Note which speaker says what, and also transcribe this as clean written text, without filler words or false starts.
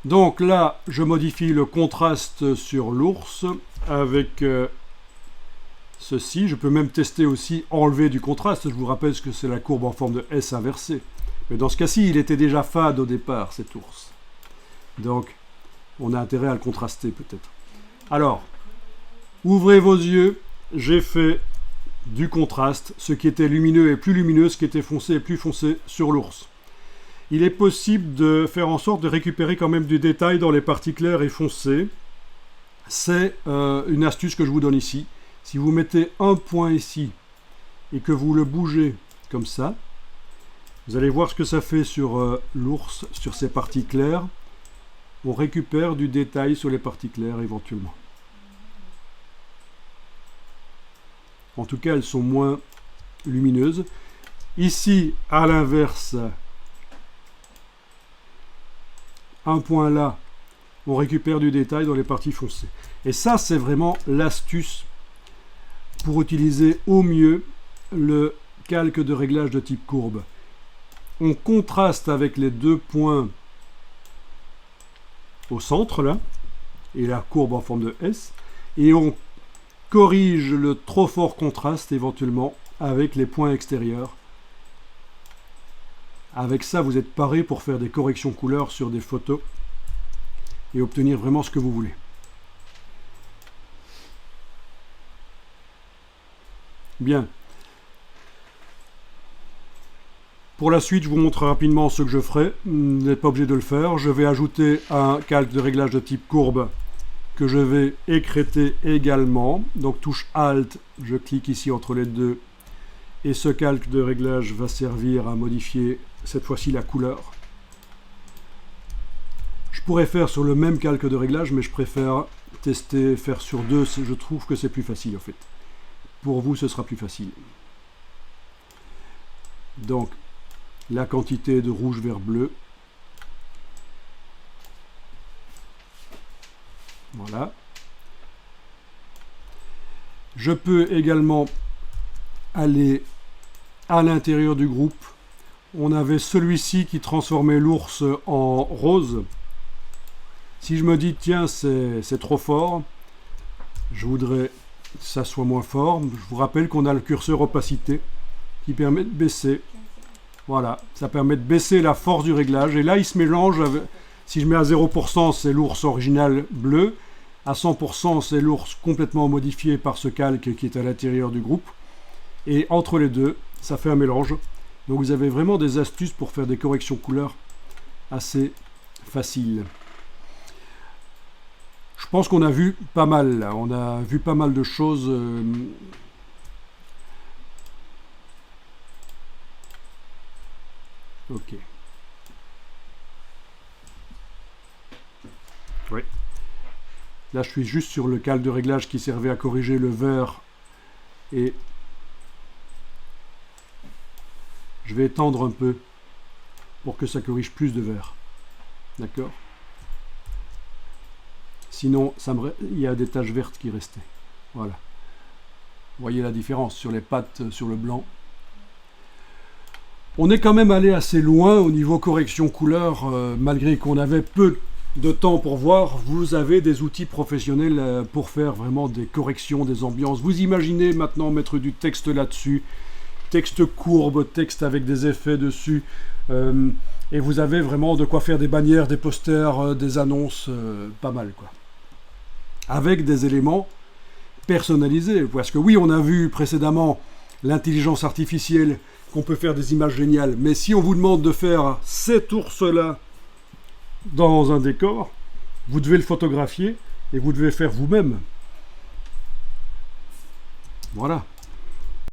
Speaker 1: Donc là, je modifie le contraste sur l'ours avec ceci. Je peux même tester aussi enlever du contraste. Je vous rappelle que c'est la courbe en forme de S inversée. Mais dans ce cas-ci, il était déjà fade au départ, cet ours. Donc, on a intérêt à le contraster peut-être. Alors, ouvrez vos yeux. J'ai fait du contraste. Ce qui était lumineux est plus lumineux, ce qui était foncé est plus foncé sur l'ours. Il est possible de faire en sorte de récupérer quand même du détail dans les parties claires et foncées. C'est une astuce que je vous donne ici. Si vous mettez un point ici et que vous le bougez comme ça, vous allez voir ce que ça fait sur l'ours, sur ces parties claires. On récupère du détail sur les parties claires éventuellement. En tout cas, elles sont moins lumineuses. Ici, à l'inverse, un point là, on récupère du détail dans les parties foncées. Et ça, c'est vraiment l'astuce pour utiliser au mieux le calque de réglage de type courbe. On contraste avec les deux points au centre, là, et la courbe en forme de S, et on corrige le trop fort contraste éventuellement avec les points extérieurs. Avec ça, vous êtes paré pour faire des corrections couleurs sur des photos et obtenir vraiment ce que vous voulez. Bien. Pour la suite, je vous montre rapidement ce que je ferai. Vous n'êtes pas obligé de le faire. Je vais ajouter un calque de réglage de type courbe que je vais écrêter également. Donc touche Alt, je clique ici entre les deux. Et ce calque de réglage va servir à modifier cette fois-ci la couleur. Je pourrais faire sur le même calque de réglage, mais je préfère tester, faire sur deux. Je trouve que c'est plus facile en fait. Pour vous, ce sera plus facile. Donc, la quantité de rouge vers bleu. Voilà. Je peux également aller à l'intérieur du groupe. On avait celui-ci qui transformait l'ours en rose. Si je me dis, tiens, c'est trop fort, je voudrais que ça soit moins fort. Je vous rappelle qu'on a le curseur opacité qui permet de baisser. Voilà, ça permet de baisser la force du réglage. Et là, il se mélange avec, si je mets à 0%, c'est l'ours original bleu. À 100%, c'est l'ours complètement modifié par ce calque qui est à l'intérieur du groupe. Et entre les deux, ça fait un mélange. Donc vous avez vraiment des astuces pour faire des corrections couleurs assez faciles. Je pense qu'on a vu pas mal là. On a vu pas mal de choses. Ok. Oui. Là, je suis juste sur le calque de réglage qui servait à corriger le vert. Et je vais étendre un peu pour que ça corrige plus de vert. D'accord? Sinon, il y a des taches vertes qui restaient. Voilà. Vous voyez la différence sur les pattes, sur le blanc. On est quand même allé assez loin au niveau correction couleur, malgré qu'on avait peu de temps pour voir. Vous avez des outils professionnels pour faire vraiment des corrections, des ambiances. Vous imaginez maintenant mettre du texte là-dessus, texte courbe, texte avec des effets dessus, et vous avez vraiment de quoi faire des bannières, des posters, des annonces, pas mal quoi. Avec des éléments personnalisés. Parce que oui, on a vu précédemment l'intelligence artificielle, qu'on peut faire des images géniales. Mais si on vous demande de faire cet ours-là dans un décor, vous devez le photographier et vous devez faire vous-même. Voilà.